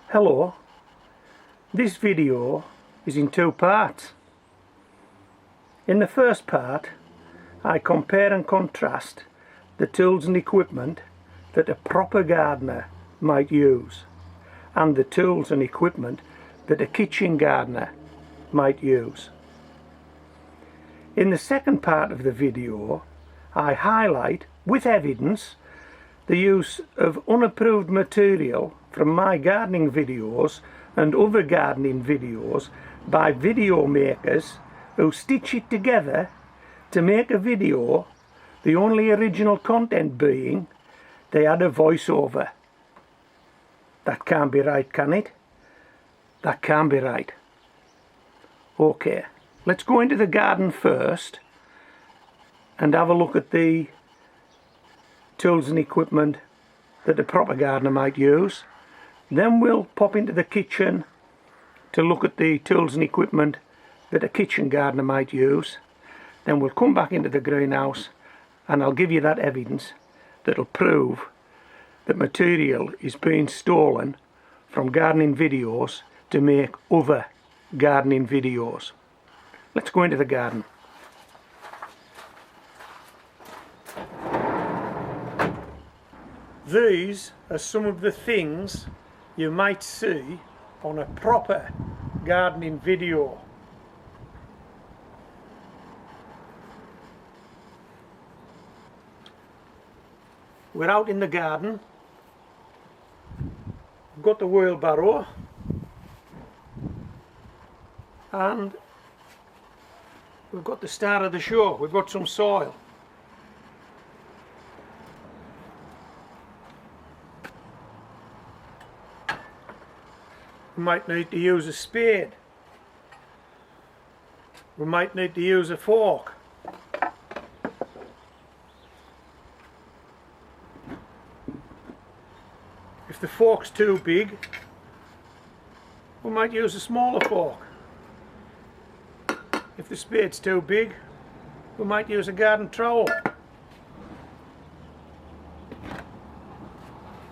Hello, this video is in two parts. In the first part I compare and contrast the tools and equipment that a proper gardener might use and the tools and equipment that a kitchen gardener might use. In the second part of the video I highlight with evidence the use of unapproved material from my gardening videos and other gardening videos by video makers who stitch it together to make a video, the only original content being they add a voiceover. That can't be right, can it? That can't be right. Okay, let's go into the garden first and have a look at the tools and equipment that a proper gardener might use. Then we'll pop into the kitchen to look at the tools and equipment that a kitchen gardener might use. Then we'll come back into the greenhouse and I'll give you that evidence that'll prove that material is being stolen from gardening videos to make other gardening videos. Let's go into the garden. These are some of the things you might see on a proper gardening video. We're out in the garden. We've got the wheelbarrow and we've got the start of the show. We've got some soil. We might need to use a spade. We might need to use a fork. If the fork's too big, we might use a smaller fork. If the spade's too big, we might use a garden trowel.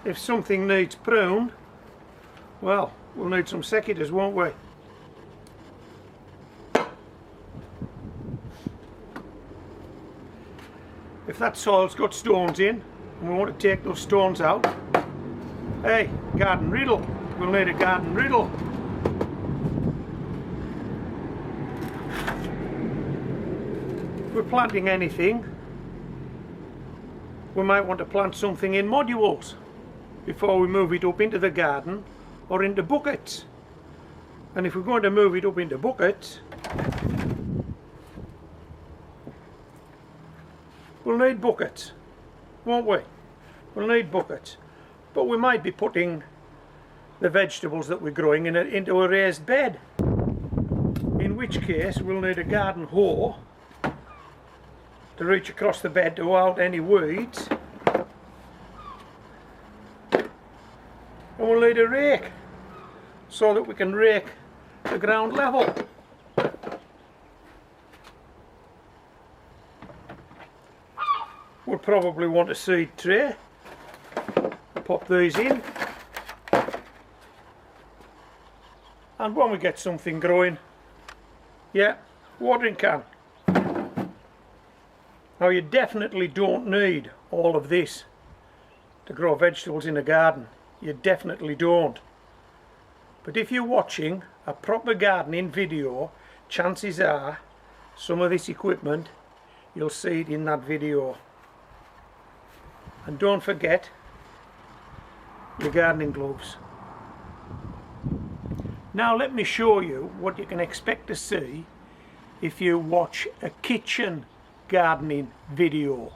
If something needs pruned, well, we'll need some secateurs, won't we? If that soil's got stones in and we want to take those stones out, hey, garden riddle, we'll need a garden riddle. If we're planting anything, we might want to plant something in modules before we move it up into the garden or into buckets. And if we're going to move it up into buckets, we'll need buckets, won't we? We'll need buckets. But we might be putting the vegetables that we're growing into a raised bed, in which case we'll need a garden hoe to reach across the bed to hoe out any weeds, and we'll need a rake so that we can rake the ground level. We'll probably want a seed tray. Pop these in, and when we get something growing, yeah, watering can. Now you definitely don't need all of this to grow vegetables in a garden. You definitely don't. But if you're watching a proper gardening video, chances are some of this equipment, you'll see it in that video. And don't forget your gardening gloves. Now let me show you what you can expect to see if you watch a kitchen gardening video.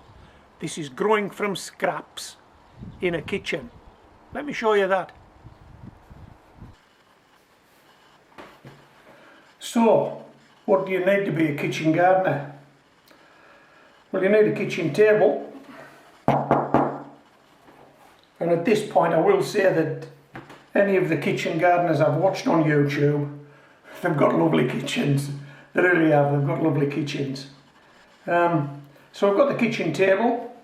This is growing from scraps in a kitchen. Let me show you that. So, what do you need to be a kitchen gardener? Well, you need a kitchen table. And at this point I will say that any of the kitchen gardeners I've watched on YouTube, they've got lovely kitchens. They really have, they've got lovely kitchens. So I've got the kitchen table.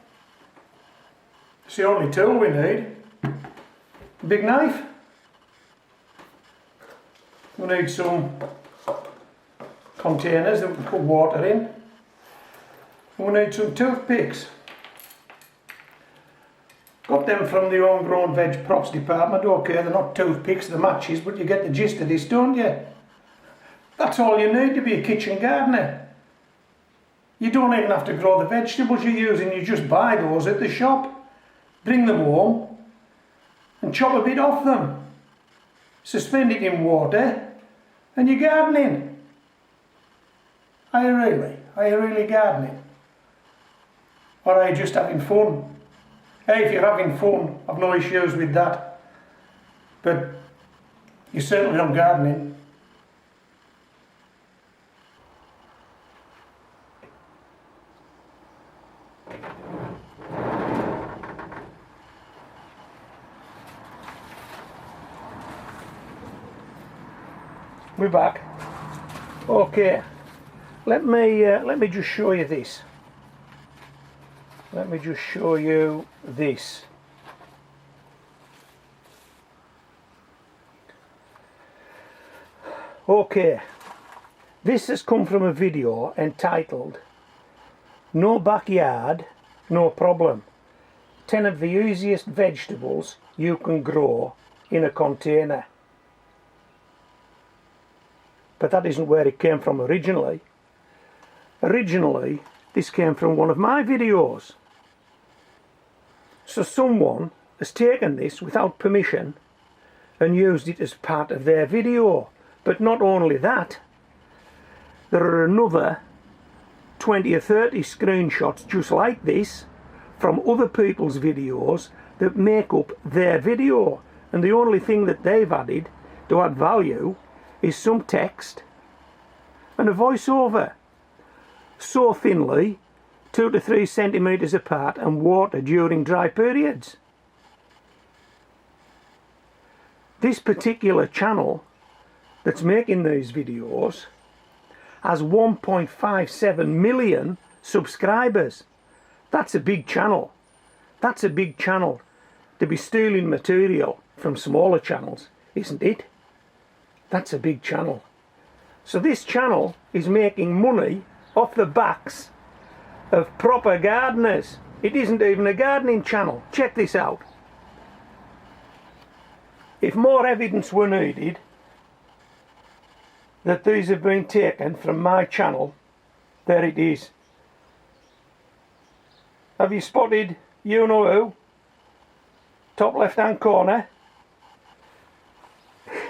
It's the only tool we need. A big knife. We need some containers that we can put water in. We need some toothpicks. Got them from the homegrown veg props department. Okay, they're not toothpicks, they're matches, but you get the gist of this, don't you? That's all you need to be a kitchen gardener. You don't even have to grow the vegetables you're using, you just buy those at the shop, bring them home and chop a bit off them. Suspend it in water and you're gardening. Are you really? Are you really gardening? Or are you just having fun? Hey, if you're having fun, I've no issues with that. But you're certainly not gardening. We're back. Okay, let me just show you this. Let me just show you this. Okay, this has come from a video entitled "No Backyard, No Problem. 10 of the easiest vegetables you can grow in a container." But that isn't where it came from originally. Originally, this came from one of my videos. So someone has taken this without permission and used it as part of their video. But not only that, there are another 20 or 30 screenshots just like this from other people's videos that make up their video. And the only thing that they've added to add value is some text and a voiceover, so thinly 2 to 3 centimeters apart, and water during dry periods. This particular channel that's making these videos has 1.57 million subscribers. That's a big channel. That's a big channel to be stealing material from smaller channels, isn't it? That's a big channel. So this channel is making money off the backs of proper gardeners. It isn't even a gardening channel. Check this out. If more evidence were needed that these have been taken from my channel, there it is. Have you spotted you know who? Top left hand corner.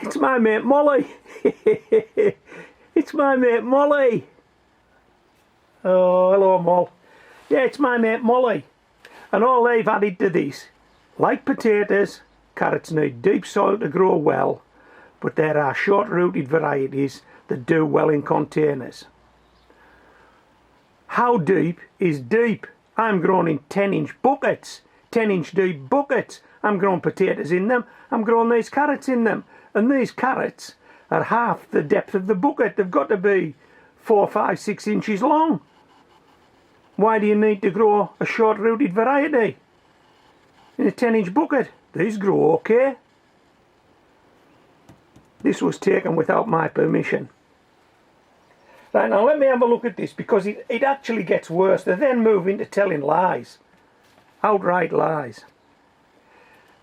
It's my mate Molly. It's my mate Molly. Oh, hello Moll. Yeah, it's my mate Molly. And all they've added to this, like potatoes, carrots need deep soil to grow well, but there are short-rooted varieties that do well in containers. How deep is deep? I'm growing in 10-inch buckets, 10-inch deep buckets. I'm growing potatoes in them. I'm growing these carrots in them. And these carrots are half the depth of the bucket. They've got to be 4, 5, 6 inches long. Why do you need to grow a short-rooted variety in a 10-inch bucket? These grow okay. This was taken without my permission. Right, now let me have a look at this, because it actually gets worse. They then move into telling lies. Outright lies.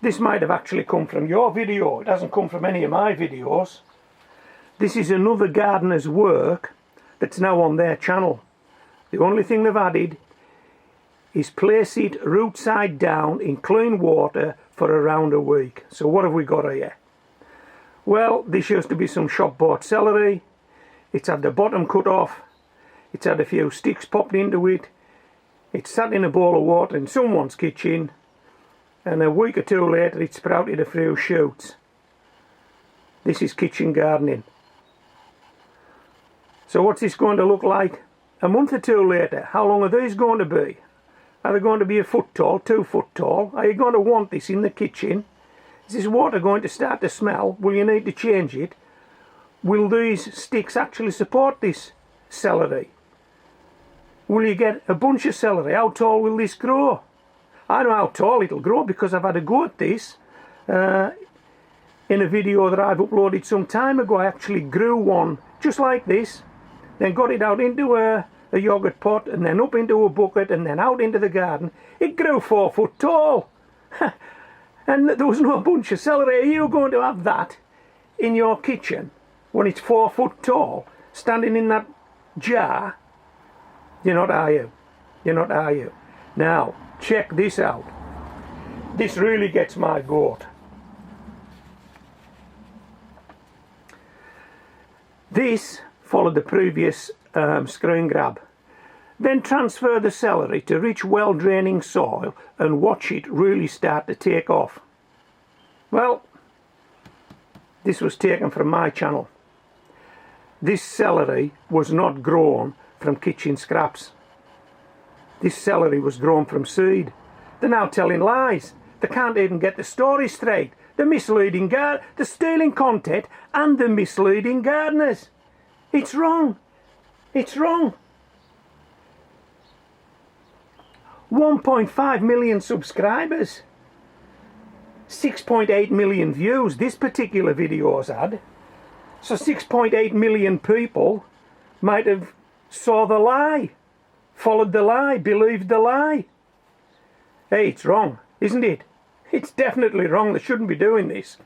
This might have actually come from your video. It hasn't come from any of my videos. This is another gardener's work that's now on their channel. The only thing they've added is place it root side down in clean water for around a week. So what have we got here? Well, this used to be some shop bought celery. It's had the bottom cut off. It's had a few sticks popped into it. It's sat in a bowl of water in someone's kitchen. And a week or two later it sprouted a few shoots. This is kitchen gardening. So what's this going to look like a month or two later? How long are these going to be? Are they going to be 1 foot tall, 2 foot tall? Are you going to want this in the kitchen? Is this water going to start to smell? Will you need to change it? Will these sticks actually support this celery? Will you get a bunch of celery? How tall will this grow? I know how tall it'll grow because I've had a go at this. in a video that I've uploaded some time ago. I actually grew one just like this, then got it out into a yoghurt pot, and then up into a bucket, and then out into the garden. It grew 4 foot tall. And there was no bunch of celery. Are you going to have that in your kitchen when it's 4 foot tall, standing in that jar? You're not, are you? You're not, are you? Now, check this out. This really gets my goat. This followed the previous screw and grab. Then transfer the celery to rich, well-draining soil and watch it really start to take off. Well, this was taken from my channel. This celery was not grown from kitchen scraps. This celery was grown from seed. They're now telling lies. They can't even get the story straight. They're misleading, they're stealing content, and they're misleading gardeners. It's wrong. It's wrong. 1.5 million subscribers, 6.8 million views this particular video's had. So 6.8 million people might have saw the lie, followed the lie, believed the lie. Hey, it's wrong, isn't it? It's definitely wrong. They shouldn't be doing this.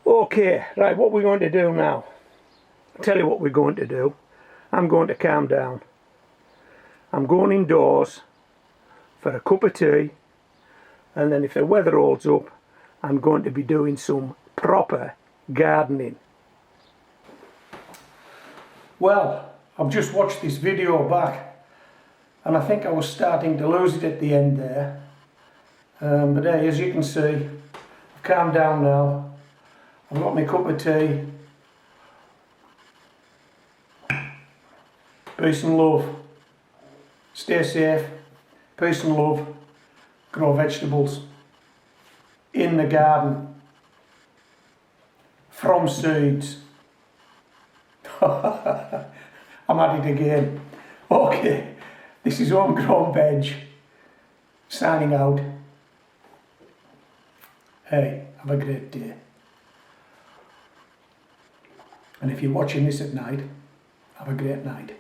Okay, right, what we're going to do now. I'll tell you what we're going to do. I'm going to calm down. I'm going indoors for a cup of tea, and then if the weather holds up, I'm going to be doing some proper gardening. Well, I've just watched this video back, and I think I was starting to lose it at the end there. But hey, as you can see, I've calmed down now. I've got my cup of tea. Peace and love. Stay safe. Peace and love. Grow vegetables in the garden from seeds. I'm at it again. Okay, this is Homegrown Veg signing out. Hey, have a great day. And if you're watching this at night, have a great night.